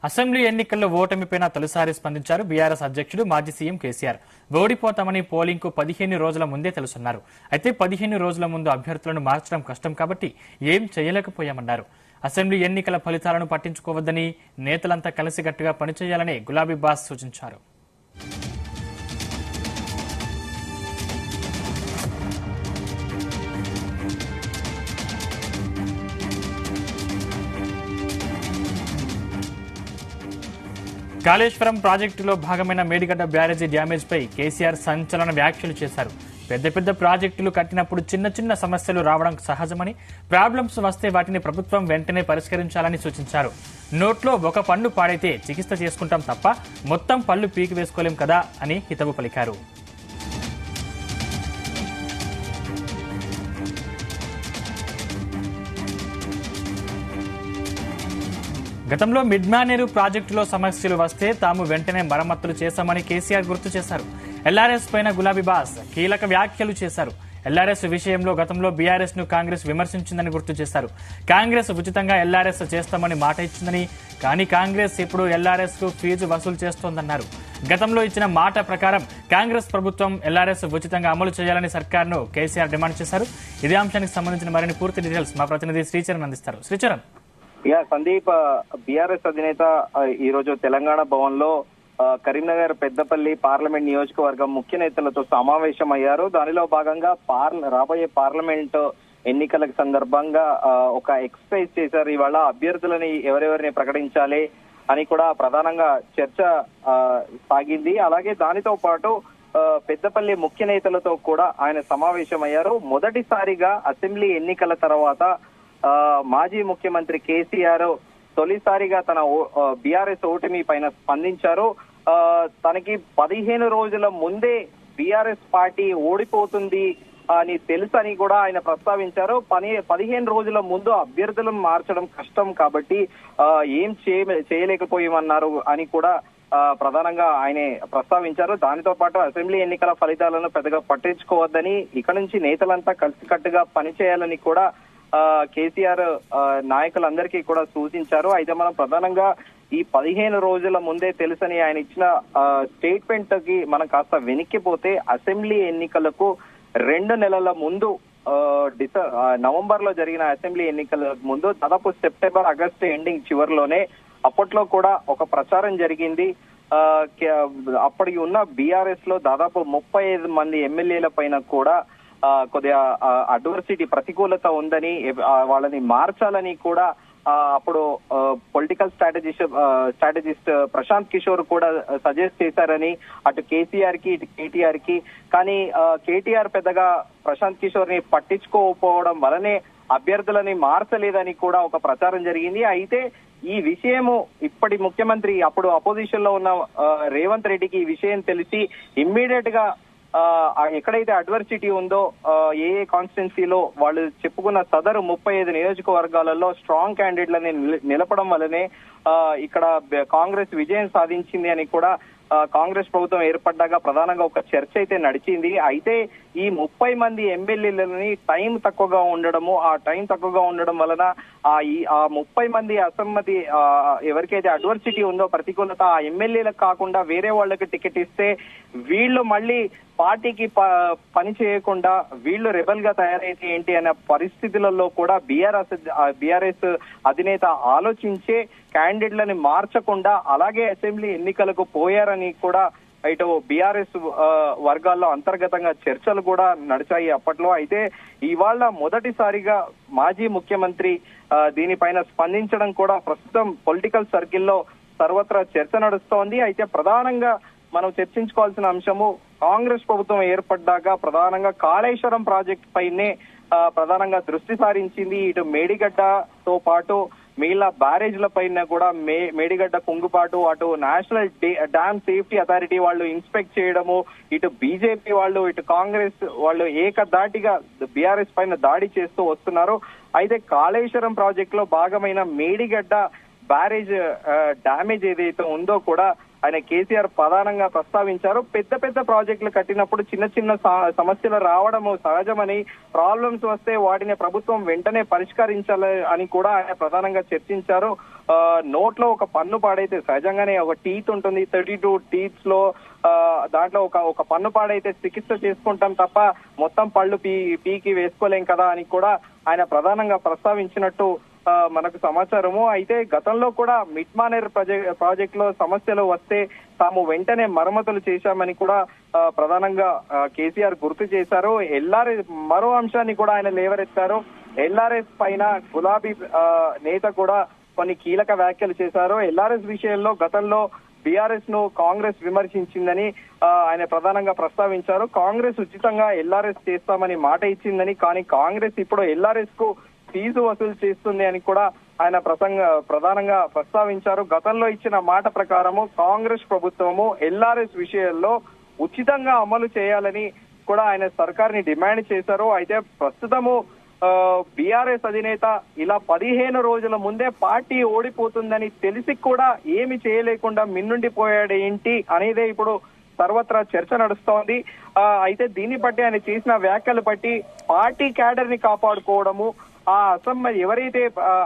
Assembly ఎన్నికల్లో ఓటమిపైన తొలిసారి స్పందించారు బీఆర్ఎస్ అధ్యక్షుడు మాజీ సీఎం కేసీఆర్. ఓడిపోతామని పోలింగ్ కు 15 రోజుల ముందే తెలుసున్నారు. అయితే 15 రోజుల ముందు అభ్యర్థులను మార్చడం కష్టం కాబట్టి ఏం చేయలేకపోయామన్నారు. అసెంబ్లీ ఎన్నికల ఫలితాలను పట్టించుకోవద్దని, నేతలంతా కలిసికట్టుగా పనిచేయాలని గులాబీ బాస్ సూచించారు. కాళేశ్వరం ప్రాజెక్టులో భాగమైన మేడిగడ్డ బ్యారేజీ డ్యామేజ్ పై కేసీఆర్ సంచలన వ్యాఖ్యలు చేశారు. పెద్ద పెద్ద ప్రాజెక్టులు కట్టినప్పుడు చిన్న చిన్న సమస్యలు రావడం సహజమని, ప్రాబ్లమ్స్ వస్తే వాటిని ప్రభుత్వం వెంటనే పరిష్కరించాలని సూచించారు. నోట్లో ఒక పన్ను పాడైతే చికిత్స చేసుకుంటాం తప్ప మొత్తం పళ్ళు పీకి వేసుకోలేం కదా అని హితవు పలికారు. గతంలో మిడ్మానేరు ప్రాజెక్టులో సమస్యలు వస్తే తాము వెంటనే మరమ్మతులు చేశామని కేసీఆర్ గుర్తు చేశారు. ఎల్ఆర్ఎస్ పైన గులాబీ బాస్ కీలక వ్యాఖ్యలు చేశారు. ఎల్ఆర్ఎస్ విషయంలో గతంలో బీఆర్ఎస్ ను కాంగ్రెస్ విమర్శించిందని గుర్తు చేశారు. కాంగ్రెస్ ఉచితంగా ఎల్ఆర్ఎస్ చేస్తామని మాట ఇచ్చిందని, కానీ కాంగ్రెస్ ఇప్పుడు ఎల్ఆర్ఎస్ కు ఫీజు వసూలు చేస్తోందన్నారు. గతంలో ఇచ్చిన మాట ప్రకారం కాంగ్రెస్ ప్రభుత్వం ఎల్ఆర్ఎస్ ఉచితంగా అమలు చేయాలని సర్కార్ను కేసీఆర్ డిమాండ్ చేశారు. ఇదే అంశానికి సంబంధించిన మరిన్ని పూర్తి డీటెయిల్స్ మా ప్రతినిధి శ్రీచరణ్ అందిస్తారు. శ్రీచరణ్. సందీప్, బీఆర్ఎస్ అధినేత ఈ రోజు తెలంగాణ భవన్ లో కరీంనగర్ పెద్దపల్లి పార్లమెంట్ నియోజకవర్గం ముఖ్య నేతలతో సమావేశం అయ్యారు. దానిలో భాగంగా రాబోయే పార్లమెంట్ ఎన్నికల సందర్భంగా ఒక ఎక్సర్సైజ్ చేశారు. ఇవాళ అభ్యర్థులని ఎవరెవరిని ప్రకటించాలి అని కూడా ప్రధానంగా చర్చ సాగింది. అలాగే దానితో పాటు పెద్దపల్లి ముఖ్య నేతలతో కూడా ఆయన సమావేశం అయ్యారు. మొదటిసారిగా అసెంబ్లీ ఎన్నికల తర్వాత మాజీ ముఖ్యమంత్రి కేసీఆర్ తొలిసారిగా తన బీఆర్ఎస్ ఓటమి పైన స్పందించారు. తనకి 15 రోజుల ముందే బీఆర్ఎస్ పార్టీ ఓడిపోతుంది అని తెలుసని కూడా ఆయన ప్రస్తావించారు. 15 రోజుల ముందు అభ్యర్థులను మార్చడం కష్టం కాబట్టి ఏం చేయలేకపోయామన్నారు అని కూడా ప్రధానంగా ఆయన ప్రస్తావించారు. దానితో పాటు అసెంబ్లీ ఎన్నికల ఫలితాలను పెద్దగా పట్టించుకోవద్దని, ఇక నుంచి నేతలంతా కలిసికట్టుగా పనిచేయాలని కూడా కేసీఆర్ నాయకులందరికీ కూడా సూచించారు. అయితే మనం ప్రధానంగా ఈ 15 రోజుల ముందే తెలుసని ఆయన ఇచ్చిన స్టేట్మెంట్ కి మనం కాస్త వెనక్కిపోతే, అసెంబ్లీ ఎన్నికలకు 2 నెలల ముందు నవంబర్ లో జరిగిన అసెంబ్లీ ఎన్నికల ముందు దాదాపు సెప్టెంబర్ ఆగస్టు ఎండింగ్ చివరిలోనే అప్పట్లో కూడా ఒక ప్రచారం జరిగింది. అప్పటికి ఉన్న బీఆర్ఎస్ లో దాదాపు 35 మంది ఎమ్మెల్యేల పైన కూడా కొద్దిగా అడ్వర్సిటీ ప్రతికూలత ఉందని, వాళ్ళని మార్చాలని కూడా అప్పుడు పొలిటికల్ స్ట్రాటజిస్ట్ ప్రశాంత్ కిషోర్ కూడా సజెస్ట్ చేశారని అటు కేసీఆర్ కి ఇటు కేటీఆర్ కి. కానీ కేటీఆర్ పెద్దగా ప్రశాంత్ కిషోర్ ని పట్టించుకోకపోవడం వలనే అభ్యర్థులని మార్చలేదని కూడా ఒక ప్రచారం జరిగింది. అయితే ఈ విషయము ఇప్పటి ముఖ్యమంత్రి, అప్పుడు అపోజిషన్ లో ఉన్న రేవంత్ రెడ్డికి ఈ విషయం తెలిసి ఇమ్మీడియట్ గా ఎక్కడైతే అడ్వర్సిటీ ఉందో ఏ కాన్స్టిట్యున్సీలో వాళ్ళు చెప్పుకున్న సదరు 35 నియోజకవర్గాలలో స్ట్రాంగ్ క్యాండిడేట్లని నిలపడం వల్లనే ఇక్కడ కాంగ్రెస్ విజయం సాధించింది అని కూడా కాంగ్రెస్ ప్రభుత్వం ఏర్పడ్డాక ప్రధానంగా ఒక చర్చ అయితే నడిచింది. అయితే ఈ 30 మంది ఎమ్మెల్యేలని టైం తక్కువగా ఉండడం వలన ఆ 30 మంది అసమ్మతి ఎవరికైతే అడ్వర్సిటీ ఉందో ప్రతికూలత, ఆ ఎమ్మెల్యేలకు కాకుండా వేరే వాళ్ళకి టికెట్ ఇస్తే వీళ్ళు మళ్ళీ పార్టీకి పని చేయకుండా వీళ్ళు రెబల్ గా తయారైతే ఏంటి అనే పరిస్థితులలో కూడా బీఆర్ఎస్ అధినేత ఆలోచించే క్యాండిడేట్లని మార్చకుండా అలాగే అసెంబ్లీ ఎన్నికలకు పోయారని కూడా ఇటు బీఆర్ఎస్ వర్గాల్లో అంతర్గతంగా చర్చలు కూడా నడిచాయి అప్పట్లో. అయితే ఇవాళ మొదటిసారిగా మాజీ ముఖ్యమంత్రి దీనిపైన స్పందించడం కూడా ప్రస్తుతం పొలిటికల్ సర్కిల్లో సర్వత్రా చర్చ నడుస్తోంది. అయితే ప్రధానంగా మనం చర్చించుకోవాల్సిన అంశము, కాంగ్రెస్ ప్రభుత్వం ఏర్పడ్డాక ప్రధానంగా కాళేశ్వరం ప్రాజెక్ట్ పైనే ప్రధానంగా దృష్టి సారించింది. ఇటు మేడిగడ్డతో పాటు మిగిలిన బ్యారేజ్ల పైన కూడా మేడిగడ్డ కుంగుపాటు, అటు నేషనల్ డ్యామ్ సేఫ్టీ అథారిటీ వాళ్ళు ఇన్స్పెక్ట్ చేయడము, ఇటు బీజేపీ వాళ్ళు ఇటు కాంగ్రెస్ వాళ్ళు ఏకదాటిగా బీఆర్ఎస్ పైన దాడి చేస్తూ వస్తున్నారు. అయితే కాళేశ్వరం ప్రాజెక్ట్ లో భాగమైన మేడిగడ్డ బ్యారేజ్ డ్యామేజ్ ఏదైతే ఉందో కూడా ఆయన కేసీఆర్ ప్రధానంగా ప్రస్తావించారు. పెద్ద పెద్ద ప్రాజెక్టులు కట్టినప్పుడు చిన్న చిన్న సమస్యలు రావడము సహజమని, ప్రాబ్లమ్స్ వస్తే వాటిని ప్రభుత్వం వెంటనే పరిష్కరించాలి అని కూడా ఆయన ప్రధానంగా చర్చించారు. నోట్లో ఒక పన్ను పాడైతే సహజంగానే ఒక టీత్ ఉంటుంది, 32 టీత్స్ లో దాంట్లో ఒక పన్ను పాడైతే చికిత్స చేసుకుంటాం తప్ప మొత్తం పళ్ళు పీకి వేసుకోలేం కదా అని కూడా ఆయన ప్రధానంగా ప్రస్తావించినట్టు మనకు సమాచారము. అయితే గతంలో కూడా మిడ్మానేర్ ప్రాజెక్ట్ లో సమస్యలు వస్తే తాము వెంటనే మరమ్మతులు చేశామని కూడా ప్రధానంగా కేసీఆర్ గుర్తు చేశారు. ఎల్ఆర్ఎస్ మరో అంశాన్ని కూడా ఆయన లేవరెత్తారు. ఎల్ఆర్ఎస్ పైన గులాబీ నేత కూడా కొన్ని కీలక వ్యాఖ్యలు చేశారు. ఎల్ఆర్ఎస్ విషయంలో గతంలో బీఆర్ఎస్ ను కాంగ్రెస్ విమర్శించిందని ఆయన ప్రధానంగా ప్రస్తావించారు. కాంగ్రెస్ ఉచితంగా ఎల్ఆర్ఎస్ చేస్తామని మాట ఇచ్చిందని, కానీ కాంగ్రెస్ ఇప్పుడు ఎల్ఆర్ఎస్ కు ఫీజు వసూలు చేస్తుంది అని కూడా ఆయన ప్రధానంగా ప్రస్తావించారు. గతంలో ఇచ్చిన మాట ప్రకారము కాంగ్రెస్ ప్రభుత్వము ఎల్ఆర్ఎస్ విషయంలో ఉచితంగా అమలు చేయాలని కూడా ఆయన సర్కార్ని డిమాండ్ చేశారు. అయితే ప్రస్తుతము బీఆర్ఎస్ అధినేత ఇలా 15 రోజుల ముందే పార్టీ ఓడిపోతుందని తెలిసి కూడా ఏమి చేయలేకుండా మిన్నుండిపోయాడు ఏంటి అనేదే ఇప్పుడు సర్వత్రా చర్చ నడుస్తోంది. అయితే దీన్ని బట్టి ఆయన చేసిన వ్యాఖ్యలు బట్టి పార్టీ క్యాడర్ ని కాపాడుకోవడము, ఆ ఎవరైతే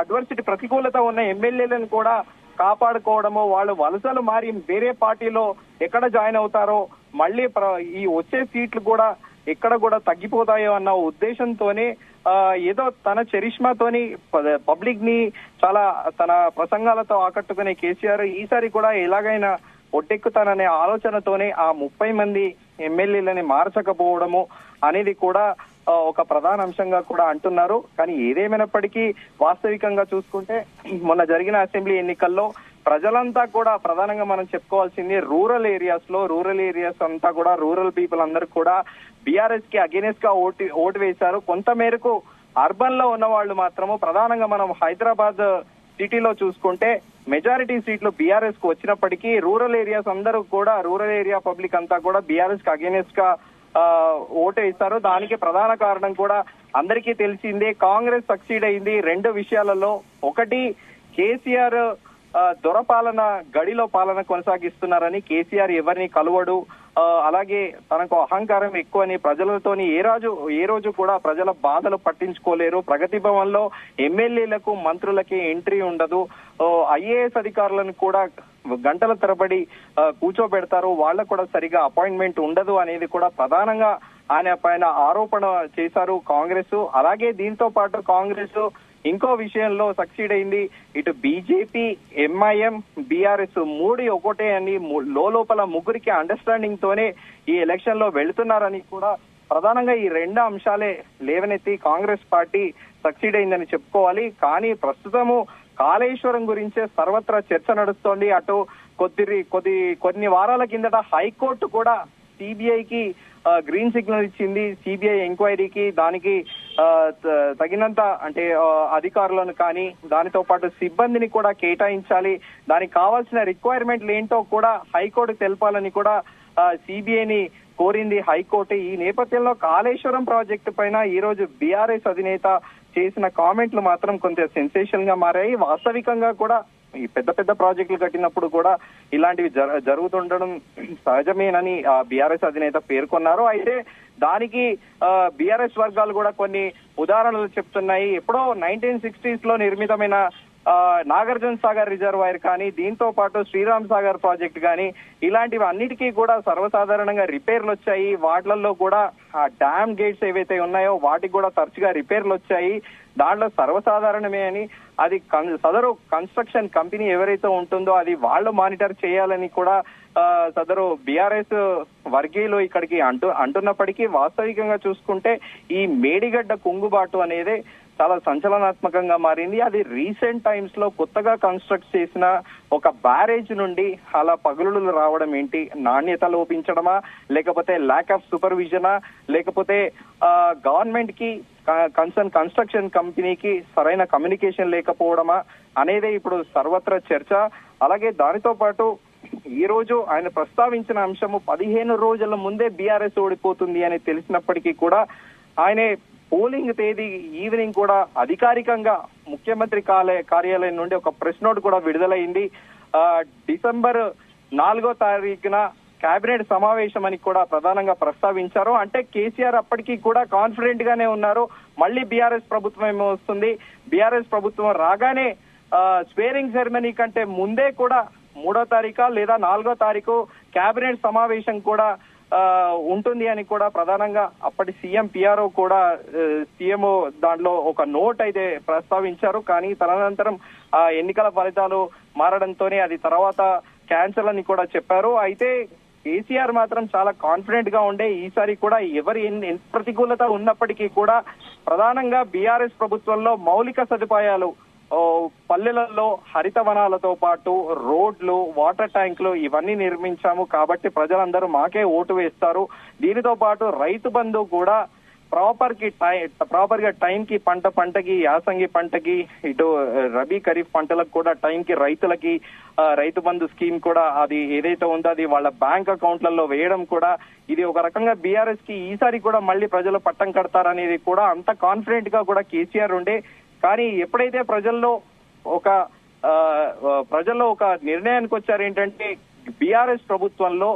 అడ్వర్సిటీ ప్రతికూలత ఉన్న ఎమ్మెల్యేలను కూడా కాపాడుకోవడము, వాళ్ళు వలసలు మారి వేరే పార్టీలో ఎక్కడ జాయిన్ అవుతారో, మళ్ళీ ఈ వచ్చే సీట్లు కూడా ఎక్కడ కూడా తగ్గిపోతాయో అన్న ఉద్దేశంతోనే ఏదో తన చరిష్మాతోని పబ్లిక్ ని చాలా తన ప్రసంగాలతో ఆకట్టుకునే కేసీఆర్ ఈసారి కూడా ఎలాగైనా ఒట్టెక్కుతాననే ఆలోచనతోనే ఆ 30 మంది ఎమ్మెల్యేలని మార్చకపోవడము అనేది కూడా ఒక ప్రధాన అంశంగా కూడా అంటున్నారు. కానీ ఏదేమైనప్పటికీ వాస్తవికంగా చూసుకుంటే మొన్న జరిగిన అసెంబ్లీ ఎన్నికల్లో ప్రజలంతా కూడా ప్రధానంగా మనం చెప్పుకోవాల్సింది రూరల్ ఏరియాస్ అంతా కూడా రూరల్ పీపుల్ అందరూ కూడా బీఆర్ఎస్ కి అగేనెస్ట్ గా ఓటు వేశారు. కొంత మేరకు అర్బన్ లో ఉన్న వాళ్ళు మాత్రము, ప్రధానంగా మనం హైదరాబాద్ సిటీలో చూసుకుంటే మెజారిటీ సీట్లు బీఆర్ఎస్ కు వచ్చినప్పటికీ రూరల్ ఏరియా పబ్లిక్ అంతా కూడా బీఆర్ఎస్ కి అగేనెస్ట్ గా ఓటు వేశారు. దానికి ప్రధాన కారణం కూడా అందరికీ తెలిసిందే, కాంగ్రెస్ సక్సీడ్ అయింది 2 విషయాలలో. ఒకటి, కేసీఆర్ దొరపాలన గడిలో పాలన కొనసాగిస్తున్నారని, కేసీఆర్ ఎవరిని కలవడు, అలాగే తనకు అహంకారం ఎక్కువని, ప్రజలతోని ఏ రోజు కూడా ప్రజల బాధలు పట్టించుకోలేరు, ప్రగతి భవన్ లో ఎమ్మెల్యేలకు మంత్రులకి ఎంట్రీ ఉండదు, ఐఏఎస్ అధికారులను కూడా గంటల తరబడి కూర్చోబెడతారు, వాళ్ళకు కూడా సరిగా అపాయింట్మెంట్ ఉండదు అనేది కూడా ప్రధానంగా ఆయన పైన ఆరోపణ చేశారు కాంగ్రెస్. అలాగే దీంతో పాటు కాంగ్రెస్ ఇంకో విషయంలో సక్సీడ్ అయింది. ఇటు బీజేపీ, ఎంఐఎం, బీఆర్ఎస్ 3 ఒకటే అని లోపల ముగ్గురికి అండర్స్టాండింగ్ తోనే ఈ ఎలక్షన్ లో వెళుతున్నారని కూడా ప్రధానంగా ఈ 2 అంశాలే లేవనెత్తి కాంగ్రెస్ పార్టీ సక్సీడ్ అయిందని చెప్పుకోవాలి. కానీ ప్రస్తుతము కాళేశ్వరం గురించే సర్వత్రా చర్చ నడుస్తోంది. అటు కొన్ని వారాల కిందట హైకోర్టు కూడా సిబిఐకి గ్రీన్ సిగ్నల్ ఇచ్చింది. సిబిఐ ఎంక్వైరీకి దానికి తగినంత అంటే అధికారులను కానీ దానితో పాటు సిబ్బందిని కూడా కేటాయించాలి, దానికి కావాల్సిన రిక్వైర్మెంట్లు ఏంటో కూడా హైకోర్టు తెలపాలని కూడా సిబిఐని కోరింది హైకోర్టు. ఈ నేపథ్యంలో కాళేశ్వరం ప్రాజెక్టు పైన ఈ రోజు బీఆర్ఎస్ అధినేత చేసిన కామెంట్లు మాత్రం కొంత సెన్సేషన్ గా మారాయి. వాస్తవికంగా కూడా ఈ పెద్ద ప్రాజెక్టులు కట్టినప్పుడు కూడా ఇలాంటివి జరుగుతుండడం సహజమేనని బీఆర్ఎస్ అధినేత పేర్కొన్నారు. అయితే దానికి బీఆర్ఎస్ వర్గాలు కూడా కొన్ని ఉదాహరణలు చెప్తున్నాయి. ఎప్పుడో 1960s లో నిర్మితమైన నాగార్జున సాగర్ రిజర్వాయర్ కానీ, దీంతో పాటు శ్రీరామ్ సాగర్ ప్రాజెక్ట్ కానీ, ఇలాంటివి అన్నిటికీ కూడా సర్వసాధారణంగా రిపేర్లు వచ్చాయి. వాటిలలో కూడా ఆ డ్యామ్ గేట్స్ ఏవైతే ఉన్నాయో వాటికి కూడా తరచుగా రిపేర్లు వచ్చాయి. దాంట్లో సర్వసాధారణమే అని, అది సదరు కన్స్ట్రక్షన్ కంపెనీ ఎవరైతే ఉంటుందో అది వాళ్ళు మానిటర్ చేయాలని కూడా సదరు బీఆర్ఎస్ వర్గీయులు ఇక్కడికి అంటున్నప్పటికీ వాస్తవికంగా చూసుకుంటే ఈ మేడిగడ్డ కుంగుబాటు అనేది చాలా సంచలనాత్మకంగా మారింది. అది రీసెంట్ టైమ్స్ లో కొత్తగా కన్స్ట్రక్ట్ చేసిన ఒక బ్యారేజ్ నుండి అలా పగులులు రావడం ఏంటి? నాణ్యత లోపించడమా, లేకపోతే ల్యాక్ ఆఫ్ సూపర్విజనా, లేకపోతే గవర్నమెంట్ కి కన్సర్న్ కన్స్ట్రక్షన్ కంపెనీకి సరైన కమ్యూనికేషన్ లేకపోవడమా అనేదే ఇప్పుడు సర్వత్రా చర్చ. అలాగే దానితో పాటు ఈ రోజు ఆయన ప్రస్తావించిన అంశము 15 రోజుల ముందే బీఆర్ఎస్ ఓడిపోతుంది అని తెలిసినప్పటికీ కూడా ఆయనే పోలింగ్ తేదీ ఈవినింగ్ కూడా అధికారికంగా ముఖ్యమంత్రి కార్యాలయం నుండి ఒక ప్రెస్ నోట్ కూడా విడుదలైంది. డిసెంబర్ 4వ తారీఖున కేబినెట్ సమావేశం అని కూడా ప్రధానంగా ప్రస్తావించారు. అంటే కేసీఆర్ అప్పటికీ కూడా కాన్ఫిడెంట్ గానే ఉన్నారు. మళ్ళీ బీఆర్ఎస్ ప్రభుత్వం ఏమో వస్తుంది, బీఆర్ఎస్ ప్రభుత్వం రాగానే స్వేరింగ్ సెరమనీ కంటే ముందే కూడా 3వ తారీఖు లేదా 4వ తారీఖు కేబినెట్ సమావేశం కూడా ఉంటుంది అని కూడా ప్రధానంగా అప్పటి సీఎం పిఆర్ఓ కూడా సీఎంఓ దాంట్లో ఒక నోట్ అయితే ప్రస్తావించారు. కానీ తదనంతరం ఎన్నికల ఫలితాలు మారడంతోనే అది తర్వాత క్యాన్సల్ అని కూడా చెప్పారు. అయితే కేసీఆర్ మాత్రం చాలా కాన్ఫిడెంట్ గా ఉండే ఈసారి కూడా ఎవరి ప్రతికూలత ఉన్నప్పటికీ కూడా ప్రధానంగా బీఆర్ఎస్ ప్రభుత్వంలో మౌలిక సదుపాయాలు పల్లెలలో హరిత వనాలతో పాటు రోడ్లు, వాటర్ ట్యాంకులు ఇవన్నీ నిర్మించాము కాబట్టి ప్రజలందరూ మాకే ఓటు వేస్తారు. దీనితో పాటు రైతు బంధు కూడా ప్రాపర్ గా టైం కి పంటకి, యాసంగి పంటకి, ఇటు రబీ ఖరీఫ్ పంటలకు కూడా టైం కి రైతులకి రైతు బంధు స్కీమ్ కూడా అది ఏదైతే ఉందో అది వాళ్ళ బ్యాంక్ అకౌంట్లలో వేయడం కూడా ఇది ఒక రకంగా బీఆర్ఎస్ కి ఈసారి కూడా మళ్ళీ ప్రజలు పట్టం కడతారనేది కూడా అంత కాన్ఫిడెంట్ గా కూడా కేసీఆర్ ఉండే. కానీ ఎప్పుడైతే ప్రజల్లో ఒక నిర్ణయానికి వచ్చారు ఏంటంటే బీఆర్ఎస్ ప్రభుత్వంలో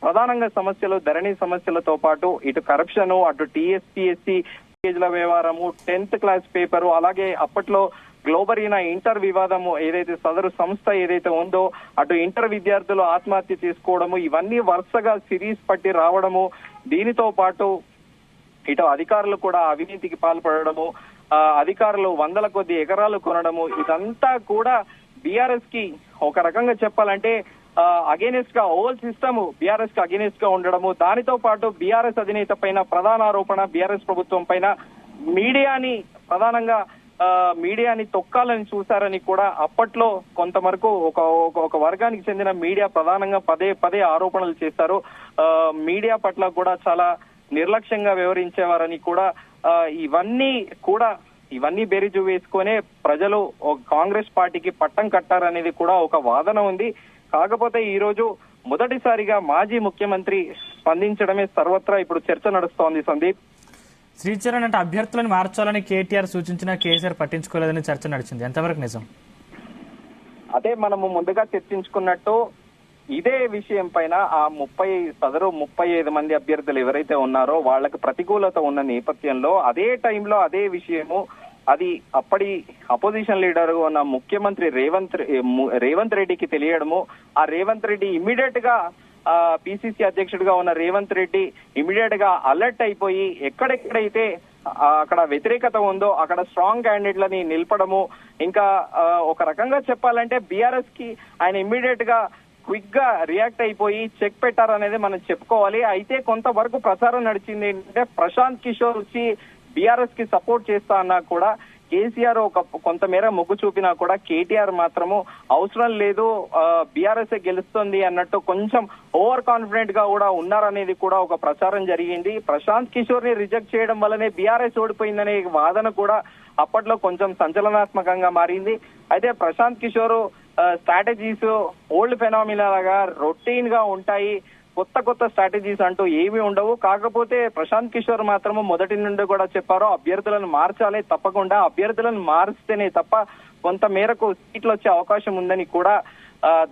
ప్రధానంగా సమస్యలు ధరణి సమస్యలతో పాటు ఇటు కరప్షన్, అటు టీఎస్పీఎస్సీ కేజీల వ్యవహారము, 10th క్లాస్ పేపరు, అలాగే అప్పట్లో గ్లోబరీనా ఇంటర్ వివాదము ఏదైతే సదరు సంస్థ ఏదైతే ఉందో అటు ఇంటర్ విద్యార్థులు ఆత్మహత్య చేసుకోవడము ఇవన్నీ వరుసగా సిరీస్ పట్టి రావడము, దీనితో పాటు ఇటు అధికారులు కూడా అవినీతికి పాల్పడము, అధికారులు 100ల కొద్ది ఎకరాలు కొనడము ఇదంతా కూడా బీఆర్ఎస్ కి ఒక రకంగా చెప్పాలంటే అగేనెస్ట్ గా హోల్ సిస్టమ్ బీఆర్ఎస్ కి అగేనెస్ట్ గా ఉండడము, దానితో పాటు బీఆర్ఎస్ అధినేత పైన ప్రధాన ఆరోపణ బీఆర్ఎస్ ప్రభుత్వం పైన మీడియాని తొక్కాలని చూశారని కూడా అప్పట్లో కొంతవరకు ఒక వర్గానికి చెందిన మీడియా ప్రధానంగా పదే ఆరోపణలు చేశారు. మీడియా పట్ల కూడా చాలా నిర్లక్ష్యంగా వ్యవహరించేవారని కూడా ఇవన్నీ బేరీజు వేసుకునే ప్రజలు కాంగ్రెస్ పార్టీకి పట్టం కట్టారనేది కూడా ఒక వాదన ఉంది. కాకపోతే ఈ రోజు మొదటిసారిగా మాజీ ముఖ్యమంత్రి స్పందించడమే సర్వత్రా ఇప్పుడు చర్చ నడుస్తోంది. సందీప్, శ్రీచరణ్ అంటే అభ్యర్థులను మార్చాలని కేటీఆర్ సూచించిన కేసీఆర్ పట్టించుకోలేదని చర్చ నడిచింది, ఎంతవరకు నిజం? అదే మనము ముందుగా చర్చించుకున్నట్టు ఇదే విషయం పైన ఆ 35 మంది అభ్యర్థులు ఎవరైతే ఉన్నారో వాళ్ళకి ప్రతికూలత ఉన్న నేపథ్యంలో అదే టైంలో అదే విషయము అది అప్పటి అపోజిషన్ లీడర్ ఉన్న ముఖ్యమంత్రి రేవంత్ రెడ్డికి తెలియడము, ఆ రేవంత్ రెడ్డి ఇమ్మీడియట్ గా పిసిసి అధ్యక్షుడిగా ఉన్న రేవంత్ రెడ్డి ఇమ్మీడియట్ గా అలర్ట్ అయిపోయి ఎక్కడెక్కడైతే అక్కడ వ్యతిరేకత ఉందో అక్కడ స్ట్రాంగ్ క్యాండిడేట్లని నిలపడము, ఇంకా ఒక రకంగా చెప్పాలంటే బీఆర్ఎస్ కి ఆయన ఇమ్మీడియట్ గా క్విక్ గా రియాక్ట్ అయిపోయి చెక్ పెట్టారనేది మనం చెప్పుకోవాలి. అయితే కొంతవరకు ప్రచారం నడిచింది ఏంటంటే ప్రశాంత్ కిషోర్ వచ్చి బీఆర్ఎస్ కి సపోర్ట్ చేస్తా అన్నా కూడా కేసీఆర్ కొంతమేర మొగ్గు చూపినా కూడా కేటీఆర్ మాత్రము అవసరం లేదు బీఆర్ఎస్ గెలుస్తుంది అన్నట్టు కొంచెం ఓవర్ కాన్ఫిడెంట్ గా కూడా ఉన్నారనేది కూడా ఒక ప్రచారం జరిగింది. ప్రశాంత్ కిషోర్ ని రిజెక్ట్ చేయడం వల్లనే బీఆర్ఎస్ ఓడిపోయిందనే వాదన కూడా అప్పట్లో కొంచెం సంచలనాత్మకంగా మారింది. అయితే Prashant Kishor strategies old phenomena లాగా రొటీన్ గా ఉంటాయి, కొత్త స్ట్రాటజీస్ అంటూ ఏమీ ఉండవు. కాకపోతే ప్రశాంత్ కిషోర్ మాత్రము మొదటి నుండి కూడా చెప్పారు అభ్యర్థులను మార్చాలి, తప్పకుండా అభ్యర్థులను మారిస్తేనే తప్ప కొంత మేరకు సీట్లు వచ్చే అవకాశం ఉందని కూడా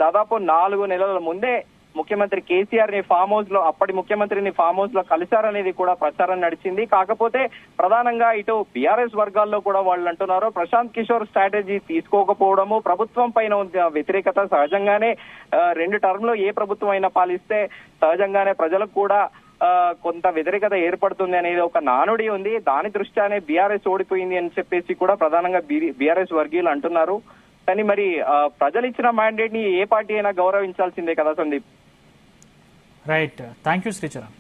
దాదాపు 4 నెలల ముందే ముఖ్యమంత్రి కేసీఆర్ ని అప్పటి ముఖ్యమంత్రిని ఫామ్ హౌస్ లో కలిశారనేది కూడా ప్రచారం నడిచింది. కాకపోతే ప్రధానంగా ఇటు బీఆర్ఎస్ వర్గాల్లో కూడా వాళ్ళు అంటున్నారు ప్రశాంత్ కిషోర్ స్ట్రాటజీ తీసుకోకపోవడము, ప్రభుత్వం పైన వ్యతిరేకత సహజంగానే 2 టర్మ్ లో ఏ ప్రభుత్వం అయినా పాలిస్తే సహజంగానే ప్రజలకు కూడా కొంత వ్యతిరేకత ఏర్పడుతుంది అనేది ఒక నానుడి ఉంది. దాని దృష్ట్యానే బీఆర్ఎస్ ఓడిపోయింది అని చెప్పేసి కూడా ప్రధానంగా బీఆర్ఎస్ వర్గీయులు అంటున్నారు. కానీ మరి ప్రజలు ఇచ్చిన మ్యాండేట్ ని ఏ పార్టీ అయినా గౌరవించాల్సిందే కదా Sandeep. Right, thank you Sricharan.